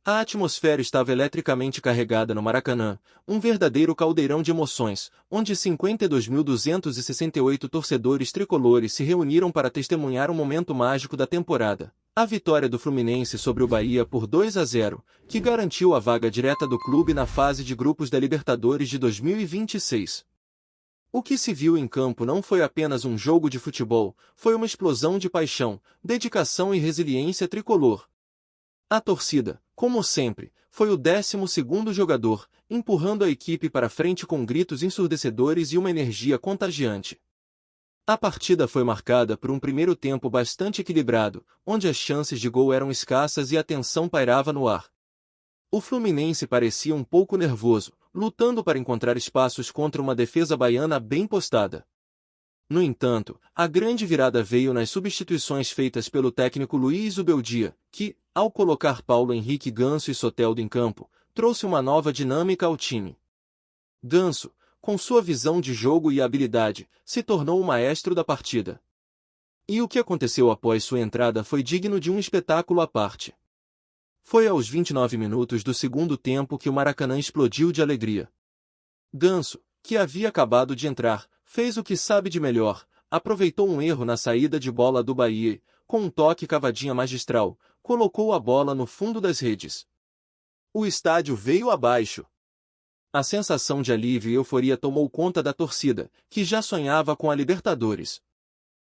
A atmosfera estava eletricamente carregada no Maracanã, um verdadeiro caldeirão de emoções, onde 52.268 torcedores tricolores se reuniram para testemunhar um momento mágico da temporada. A vitória do Fluminense sobre o Bahia por 2-0, que garantiu a vaga direta do clube na fase de grupos da Libertadores de 2026. O que se viu em campo não foi apenas um jogo de futebol, foi uma explosão de paixão, dedicação e resiliência tricolor. A torcida, como sempre, foi o 12º jogador, empurrando a equipe para frente com gritos ensurdecedores e uma energia contagiante. A partida foi marcada por um primeiro tempo bastante equilibrado, onde as chances de gol eram escassas e a tensão pairava no ar. O Fluminense parecia um pouco nervoso, lutando para encontrar espaços contra uma defesa baiana bem postada. No entanto, a grande virada veio nas substituições feitas pelo técnico Luiz Ubeldia, que, ao colocar Paulo Henrique Ganso e Soteldo em campo, trouxe uma nova dinâmica ao time. Ganso, com sua visão de jogo e habilidade, se tornou o maestro da partida. E o que aconteceu após sua entrada foi digno de um espetáculo à parte. Foi aos 29 minutos do segundo tempo que o Maracanã explodiu de alegria. Ganso, que havia acabado de entrar, fez o que sabe de melhor, aproveitou um erro na saída de bola do Bahia e, com um toque cavadinha magistral, colocou a bola no fundo das redes. O estádio veio abaixo. A sensação de alívio e euforia tomou conta da torcida, que já sonhava com a Libertadores.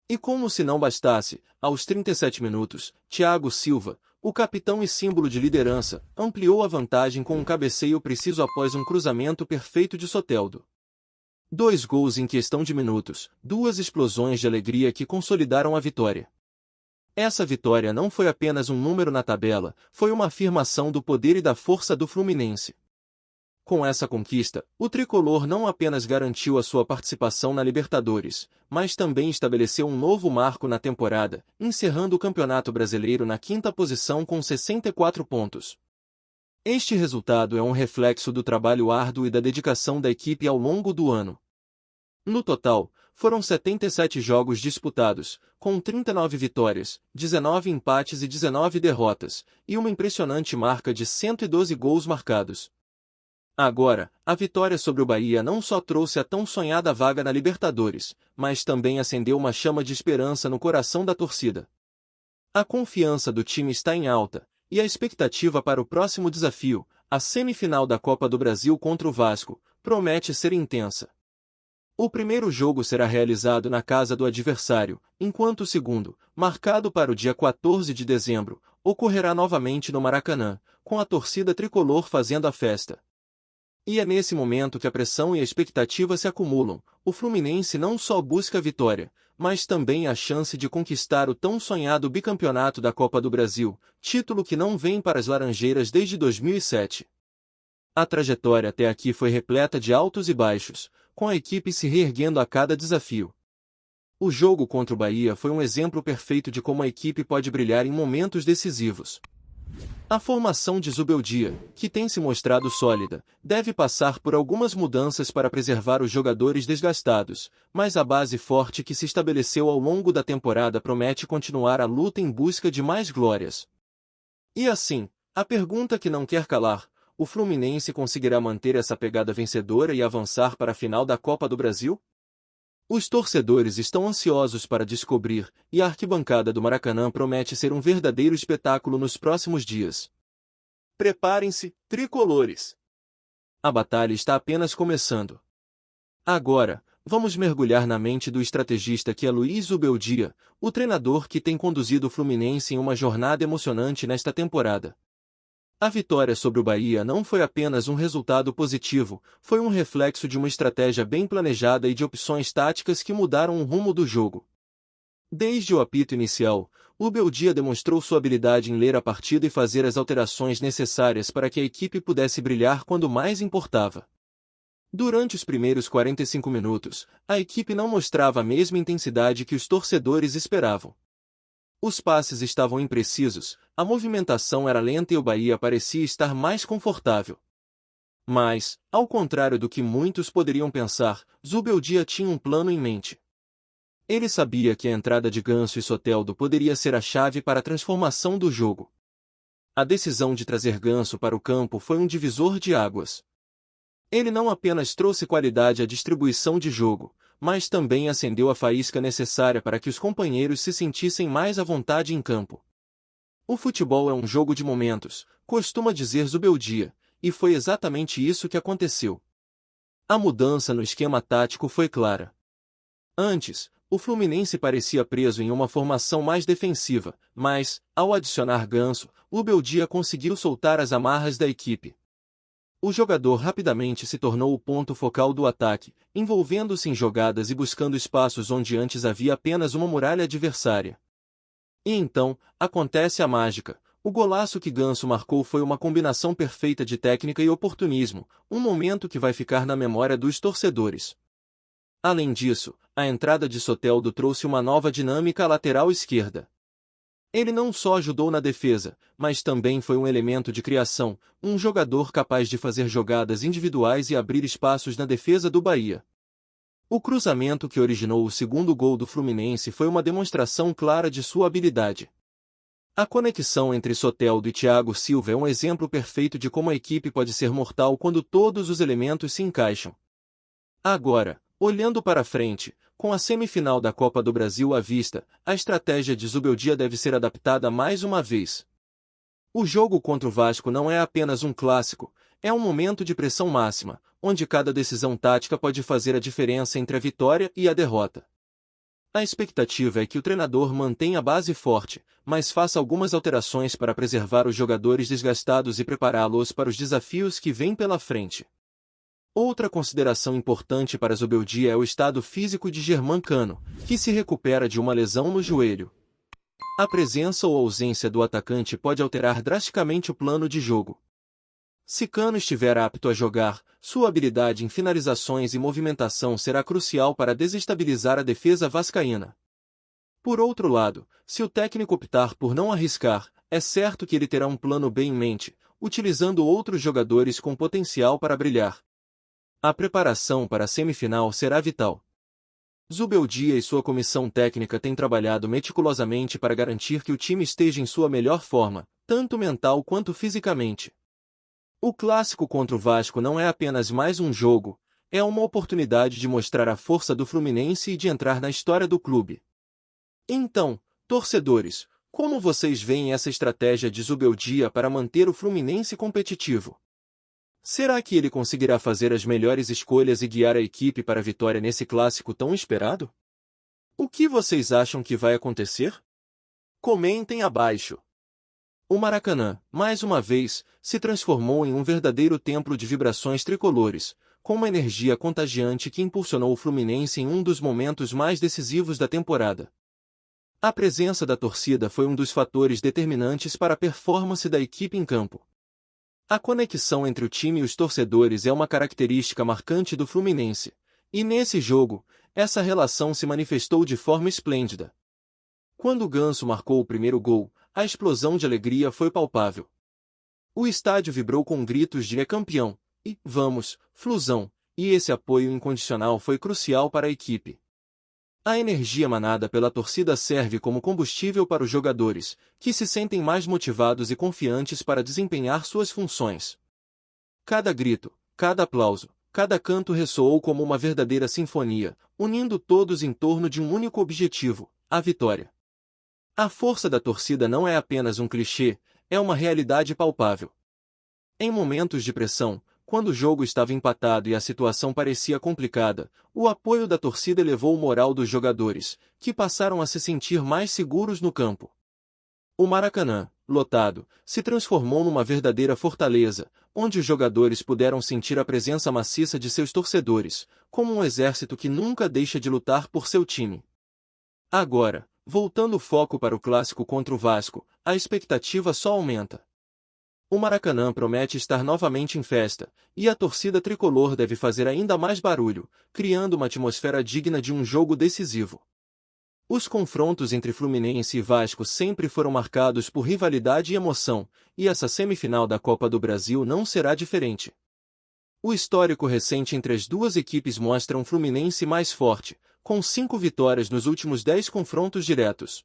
E como se não bastasse, aos 37 minutos, Thiago Silva, o capitão e símbolo de liderança, ampliou a vantagem com um cabeceio preciso após um cruzamento perfeito de Soteldo. 2 gols em questão de minutos, 2 explosões de alegria que consolidaram a vitória. Essa vitória não foi apenas um número na tabela, foi uma afirmação do poder e da força do Fluminense. Com essa conquista, o tricolor não apenas garantiu a sua participação na Libertadores, mas também estabeleceu um novo marco na temporada, encerrando o Campeonato Brasileiro na 5ª posição com 64 pontos. Este resultado é um reflexo do trabalho árduo e da dedicação da equipe ao longo do ano. No total, foram 77 jogos disputados, com 39 vitórias, 19 empates e 19 derrotas, e uma impressionante marca de 112 gols marcados. Agora, a vitória sobre o Bahia não só trouxe a tão sonhada vaga na Libertadores, mas também acendeu uma chama de esperança no coração da torcida. A confiança do time está em alta, e a expectativa para o próximo desafio, a semifinal da Copa do Brasil contra o Vasco, promete ser intensa. O primeiro jogo será realizado na casa do adversário, enquanto o segundo, marcado para o dia 14 de dezembro, ocorrerá novamente no Maracanã, com a torcida tricolor fazendo a festa. E é nesse momento que a pressão e a expectativa se acumulam. O Fluminense não só busca a vitória, mas também a chance de conquistar o tão sonhado bicampeonato da Copa do Brasil, título que não vem para as Laranjeiras desde 2007. A trajetória até aqui foi repleta de altos e baixos, com a equipe se reerguendo a cada desafio. O jogo contra o Bahia foi um exemplo perfeito de como a equipe pode brilhar em momentos decisivos. A formação de Zubeldia, que tem se mostrado sólida, deve passar por algumas mudanças para preservar os jogadores desgastados, mas a base forte que se estabeleceu ao longo da temporada promete continuar a luta em busca de mais glórias. E assim, a pergunta que não quer calar: o Fluminense conseguirá manter essa pegada vencedora e avançar para a final da Copa do Brasil? Os torcedores estão ansiosos para descobrir, e a arquibancada do Maracanã promete ser um verdadeiro espetáculo nos próximos dias. Preparem-se, tricolores! A batalha está apenas começando. Agora, vamos mergulhar na mente do estrategista que é Luiz Ubeldia, o treinador que tem conduzido o Fluminense em uma jornada emocionante nesta temporada. A vitória sobre o Bahia não foi apenas um resultado positivo, foi um reflexo de uma estratégia bem planejada e de opções táticas que mudaram o rumo do jogo. Desde o apito inicial, Ubeldia demonstrou sua habilidade em ler a partida e fazer as alterações necessárias para que a equipe pudesse brilhar quando mais importava. Durante os primeiros 45 minutos, a equipe não mostrava a mesma intensidade que os torcedores esperavam. Os passes estavam imprecisos, a movimentação era lenta e o Bahia parecia estar mais confortável. Mas, ao contrário do que muitos poderiam pensar, Zubeldia tinha um plano em mente. Ele sabia que a entrada de Ganso e Soteldo poderia ser a chave para a transformação do jogo. A decisão de trazer Ganso para o campo foi um divisor de águas. Ele não apenas trouxe qualidade à distribuição de jogo, mas também acendeu a faísca necessária para que os companheiros se sentissem mais à vontade em campo. O futebol é um jogo de momentos, costuma dizer Zubeldia, e foi exatamente isso que aconteceu. A mudança no esquema tático foi clara. Antes, o Fluminense parecia preso em uma formação mais defensiva, mas, ao adicionar Ganso, Zubeldia conseguiu soltar as amarras da equipe. O jogador rapidamente se tornou o ponto focal do ataque, envolvendo-se em jogadas e buscando espaços onde antes havia apenas uma muralha adversária. E então, acontece a mágica. O golaço que Ganso marcou foi uma combinação perfeita de técnica e oportunismo, um momento que vai ficar na memória dos torcedores. Além disso, a entrada de Soteldo trouxe uma nova dinâmica à lateral esquerda. Ele não só ajudou na defesa, mas também foi um elemento de criação, um jogador capaz de fazer jogadas individuais e abrir espaços na defesa do Bahia. O cruzamento que originou o segundo gol do Fluminense foi uma demonstração clara de sua habilidade. A conexão entre Soteldo e Thiago Silva é um exemplo perfeito de como a equipe pode ser mortal quando todos os elementos se encaixam. Agora, olhando para frente, com a semifinal da Copa do Brasil à vista, a estratégia de Zubeldia deve ser adaptada mais uma vez. O jogo contra o Vasco não é apenas um clássico, é um momento de pressão máxima, onde cada decisão tática pode fazer a diferença entre a vitória e a derrota. A expectativa é que o treinador mantenha a base forte, mas faça algumas alterações para preservar os jogadores desgastados e prepará-los para os desafios que vêm pela frente. Outra consideração importante para Zubeldia é o estado físico de Germán Cano, que se recupera de uma lesão no joelho. A presença ou ausência do atacante pode alterar drasticamente o plano de jogo. Se Cano estiver apto a jogar, sua habilidade em finalizações e movimentação será crucial para desestabilizar a defesa vascaína. Por outro lado, se o técnico optar por não arriscar, é certo que ele terá um plano B em mente, utilizando outros jogadores com potencial para brilhar. A preparação para a semifinal será vital. Zubeldia e sua comissão técnica têm trabalhado meticulosamente para garantir que o time esteja em sua melhor forma, tanto mental quanto fisicamente. O clássico contra o Vasco não é apenas mais um jogo, é uma oportunidade de mostrar a força do Fluminense e de entrar na história do clube. Então, torcedores, como vocês veem essa estratégia de Zubeldia para manter o Fluminense competitivo? Será que ele conseguirá fazer as melhores escolhas e guiar a equipe para a vitória nesse clássico tão esperado? O que vocês acham que vai acontecer? Comentem abaixo. O Maracanã, mais uma vez, se transformou em um verdadeiro templo de vibrações tricolores, com uma energia contagiante que impulsionou o Fluminense em um dos momentos mais decisivos da temporada. A presença da torcida foi um dos fatores determinantes para a performance da equipe em campo. A conexão entre o time e os torcedores é uma característica marcante do Fluminense, e nesse jogo, essa relação se manifestou de forma esplêndida. Quando o Ganso marcou o primeiro gol, a explosão de alegria foi palpável. O estádio vibrou com gritos de "é campeão" e "vamos, Flusão", e esse apoio incondicional foi crucial para a equipe. A energia emanada pela torcida serve como combustível para os jogadores, que se sentem mais motivados e confiantes para desempenhar suas funções. Cada grito, cada aplauso, cada canto ressoou como uma verdadeira sinfonia, unindo todos em torno de um único objetivo, a vitória. A força da torcida não é apenas um clichê, é uma realidade palpável. Em momentos de pressão, quando o jogo estava empatado e a situação parecia complicada, o apoio da torcida elevou o moral dos jogadores, que passaram a se sentir mais seguros no campo. O Maracanã, lotado, se transformou numa verdadeira fortaleza, onde os jogadores puderam sentir a presença maciça de seus torcedores, como um exército que nunca deixa de lutar por seu time. Agora, voltando o foco para o clássico contra o Vasco, a expectativa só aumenta. O Maracanã promete estar novamente em festa, e a torcida tricolor deve fazer ainda mais barulho, criando uma atmosfera digna de um jogo decisivo. Os confrontos entre Fluminense e Vasco sempre foram marcados por rivalidade e emoção, e essa semifinal da Copa do Brasil não será diferente. O histórico recente entre as duas equipes mostra um Fluminense mais forte, com 5 vitórias nos últimos 10 confrontos diretos.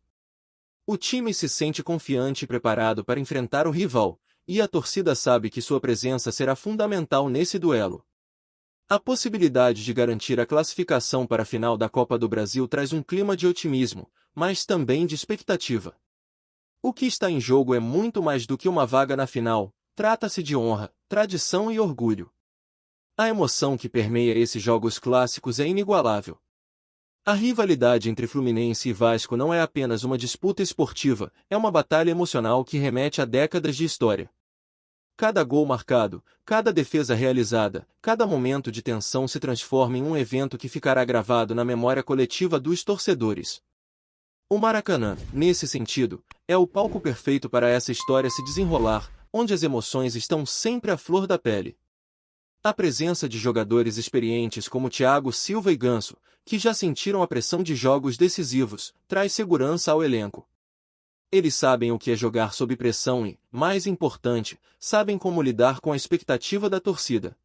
O time se sente confiante e preparado para enfrentar o rival, e a torcida sabe que sua presença será fundamental nesse duelo. A possibilidade de garantir a classificação para a final da Copa do Brasil traz um clima de otimismo, mas também de expectativa. O que está em jogo é muito mais do que uma vaga na final, trata-se de honra, tradição e orgulho. A emoção que permeia esses jogos clássicos é inigualável. A rivalidade entre Fluminense e Vasco não é apenas uma disputa esportiva, é uma batalha emocional que remete a décadas de história. Cada gol marcado, cada defesa realizada, cada momento de tensão se transforma em um evento que ficará gravado na memória coletiva dos torcedores. O Maracanã, nesse sentido, é o palco perfeito para essa história se desenrolar, onde as emoções estão sempre à flor da pele. A presença de jogadores experientes como Thiago Silva e Ganso, que já sentiram a pressão de jogos decisivos, traz segurança ao elenco. Eles sabem o que é jogar sob pressão e, mais importante, sabem como lidar com a expectativa da torcida.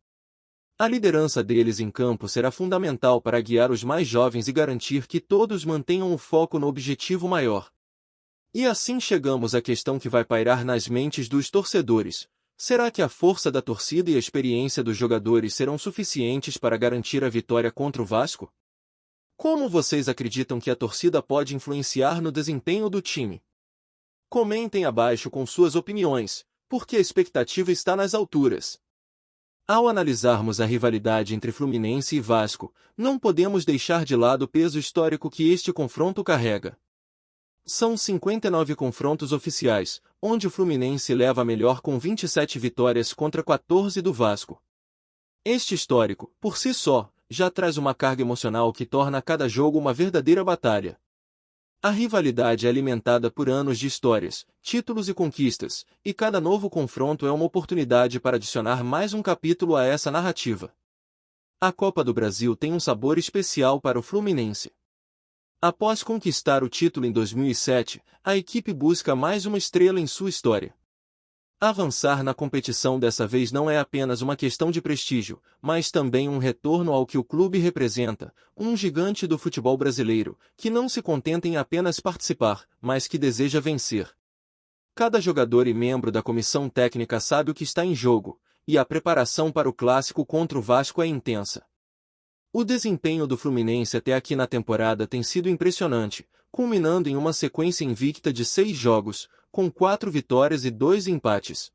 A liderança deles em campo será fundamental para guiar os mais jovens e garantir que todos mantenham o foco no objetivo maior. E assim chegamos à questão que vai pairar nas mentes dos torcedores. Será que a força da torcida e a experiência dos jogadores serão suficientes para garantir a vitória contra o Vasco? Como vocês acreditam que a torcida pode influenciar no desempenho do time? Comentem abaixo com suas opiniões, porque a expectativa está nas alturas. Ao analisarmos a rivalidade entre Fluminense e Vasco, não podemos deixar de lado o peso histórico que este confronto carrega. São 59 confrontos oficiais, onde o Fluminense leva a melhor com 27 vitórias contra 14 do Vasco. Este histórico, por si só, já traz uma carga emocional que torna cada jogo uma verdadeira batalha. A rivalidade é alimentada por anos de histórias, títulos e conquistas, e cada novo confronto é uma oportunidade para adicionar mais um capítulo a essa narrativa. A Copa do Brasil tem um sabor especial para o Fluminense. Após conquistar o título em 2007, a equipe busca mais uma estrela em sua história. Avançar na competição dessa vez não é apenas uma questão de prestígio, mas também um retorno ao que o clube representa, um gigante do futebol brasileiro, que não se contenta em apenas participar, mas que deseja vencer. Cada jogador e membro da comissão técnica sabe o que está em jogo, e a preparação para o clássico contra o Vasco é intensa. O desempenho do Fluminense até aqui na temporada tem sido impressionante, culminando em uma sequência invicta de 6 jogos, com 4 vitórias e 2 empates.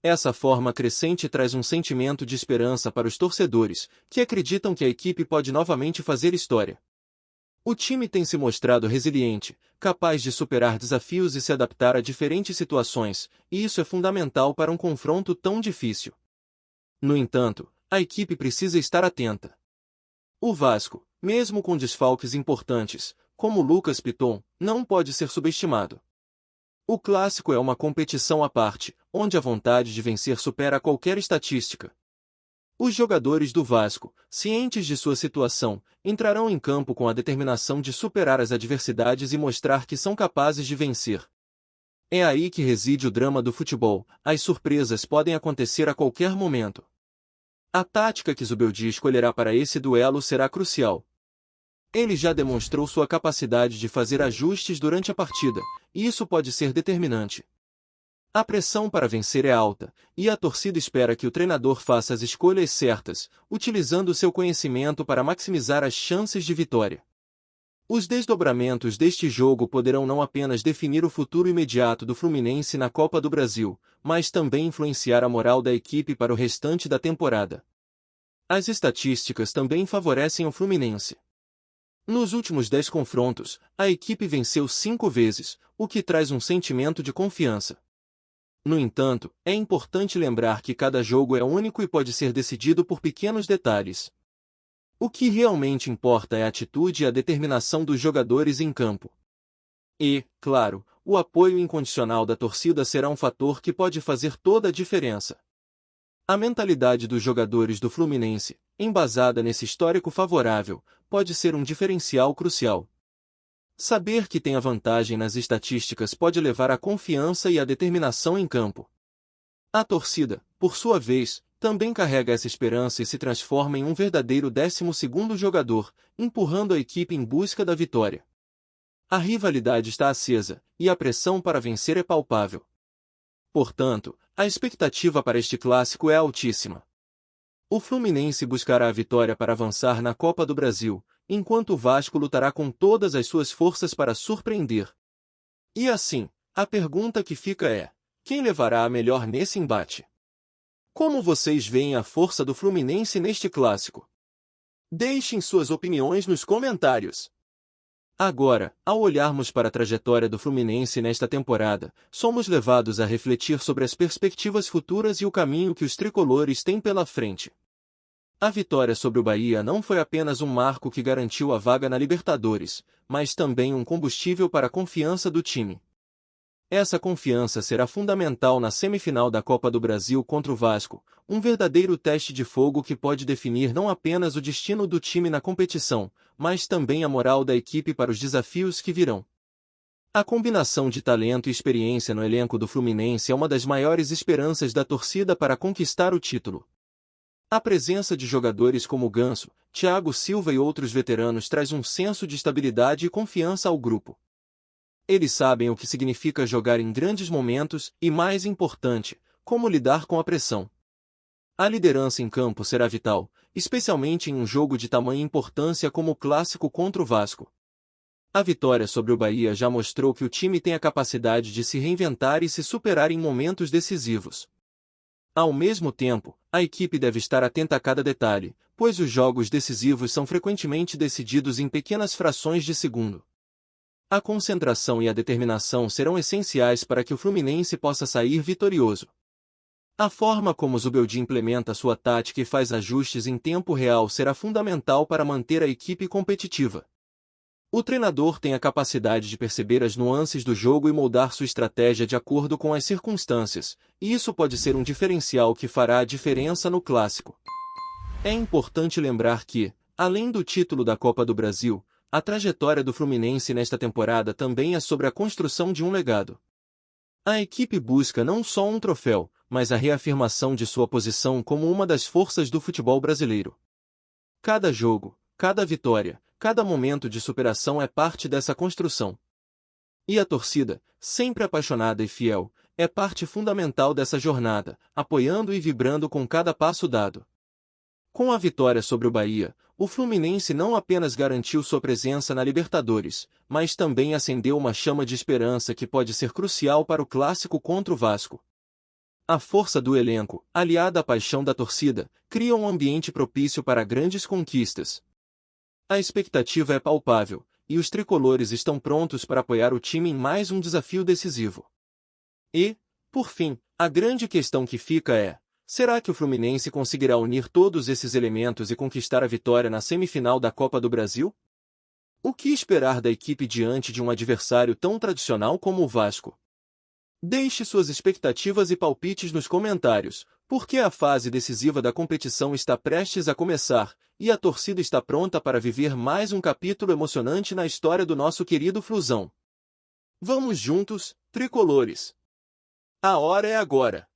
Essa forma crescente traz um sentimento de esperança para os torcedores, que acreditam que a equipe pode novamente fazer história. O time tem se mostrado resiliente, capaz de superar desafios e se adaptar a diferentes situações, e isso é fundamental para um confronto tão difícil. No entanto, a equipe precisa estar atenta. O Vasco, mesmo com desfalques importantes, como Lucas Piton, não pode ser subestimado. O clássico é uma competição à parte, onde a vontade de vencer supera qualquer estatística. Os jogadores do Vasco, cientes de sua situação, entrarão em campo com a determinação de superar as adversidades e mostrar que são capazes de vencer. É aí que reside o drama do futebol, as surpresas podem acontecer a qualquer momento. A tática que Zubeldia escolherá para esse duelo será crucial. Ele já demonstrou sua capacidade de fazer ajustes durante a partida, e isso pode ser determinante. A pressão para vencer é alta, e a torcida espera que o treinador faça as escolhas certas, utilizando seu conhecimento para maximizar as chances de vitória. Os desdobramentos deste jogo poderão não apenas definir o futuro imediato do Fluminense na Copa do Brasil, mas também influenciar a moral da equipe para o restante da temporada. As estatísticas também favorecem o Fluminense. Nos últimos 10 confrontos, a equipe venceu 5 vezes, o que traz um sentimento de confiança. No entanto, é importante lembrar que cada jogo é único e pode ser decidido por pequenos detalhes. O que realmente importa é a atitude e a determinação dos jogadores em campo. E, claro, o apoio incondicional da torcida será um fator que pode fazer toda a diferença. A mentalidade dos jogadores do Fluminense, embasada nesse histórico favorável, pode ser um diferencial crucial. Saber que tem a vantagem nas estatísticas pode levar à confiança e à determinação em campo. A torcida, por sua vez, também carrega essa esperança e se transforma em um verdadeiro 12º jogador, empurrando a equipe em busca da vitória. A rivalidade está acesa, e a pressão para vencer é palpável. Portanto, a expectativa para este clássico é altíssima. O Fluminense buscará a vitória para avançar na Copa do Brasil, enquanto o Vasco lutará com todas as suas forças para surpreender. E assim, a pergunta que fica é: quem levará a melhor nesse embate? Como vocês veem a força do Fluminense neste clássico? Deixem suas opiniões nos comentários. Agora, ao olharmos para a trajetória do Fluminense nesta temporada, somos levados a refletir sobre as perspectivas futuras e o caminho que os tricolores têm pela frente. A vitória sobre o Bahia não foi apenas um marco que garantiu a vaga na Libertadores, mas também um combustível para a confiança do time. Essa confiança será fundamental na semifinal da Copa do Brasil contra o Vasco, um verdadeiro teste de fogo que pode definir não apenas o destino do time na competição, mas também a moral da equipe para os desafios que virão. A combinação de talento e experiência no elenco do Fluminense é uma das maiores esperanças da torcida para conquistar o título. A presença de jogadores como Ganso, Thiago Silva e outros veteranos traz um senso de estabilidade e confiança ao grupo. Eles sabem o que significa jogar em grandes momentos e, mais importante, como lidar com a pressão. A liderança em campo será vital, especialmente em um jogo de tamanha importância como o clássico contra o Vasco. A vitória sobre o Bahia já mostrou que o time tem a capacidade de se reinventar e se superar em momentos decisivos. Ao mesmo tempo, a equipe deve estar atenta a cada detalhe, pois os jogos decisivos são frequentemente decididos em pequenas frações de segundo. A concentração e a determinação serão essenciais para que o Fluminense possa sair vitorioso. A forma como Zubeldia implementa sua tática e faz ajustes em tempo real será fundamental para manter a equipe competitiva. O treinador tem a capacidade de perceber as nuances do jogo e moldar sua estratégia de acordo com as circunstâncias, e isso pode ser um diferencial que fará a diferença no clássico. É importante lembrar que, além do título da Copa do Brasil, a trajetória do Fluminense nesta temporada também é sobre a construção de um legado. A equipe busca não só um troféu, mas a reafirmação de sua posição como uma das forças do futebol brasileiro. Cada jogo, cada vitória, cada momento de superação é parte dessa construção. E a torcida, sempre apaixonada e fiel, é parte fundamental dessa jornada, apoiando e vibrando com cada passo dado. Com a vitória sobre o Bahia, o Fluminense não apenas garantiu sua presença na Libertadores, mas também acendeu uma chama de esperança que pode ser crucial para o clássico contra o Vasco. A força do elenco, aliada à paixão da torcida, cria um ambiente propício para grandes conquistas. A expectativa é palpável, e os tricolores estão prontos para apoiar o time em mais um desafio decisivo. E, por fim, a grande questão que fica é: será que o Fluminense conseguirá unir todos esses elementos e conquistar a vitória na semifinal da Copa do Brasil? O que esperar da equipe diante de um adversário tão tradicional como o Vasco? Deixe suas expectativas e palpites nos comentários, porque a fase decisiva da competição está prestes a começar, e a torcida está pronta para viver mais um capítulo emocionante na história do nosso querido Flusão. Vamos juntos, tricolores! A hora é agora!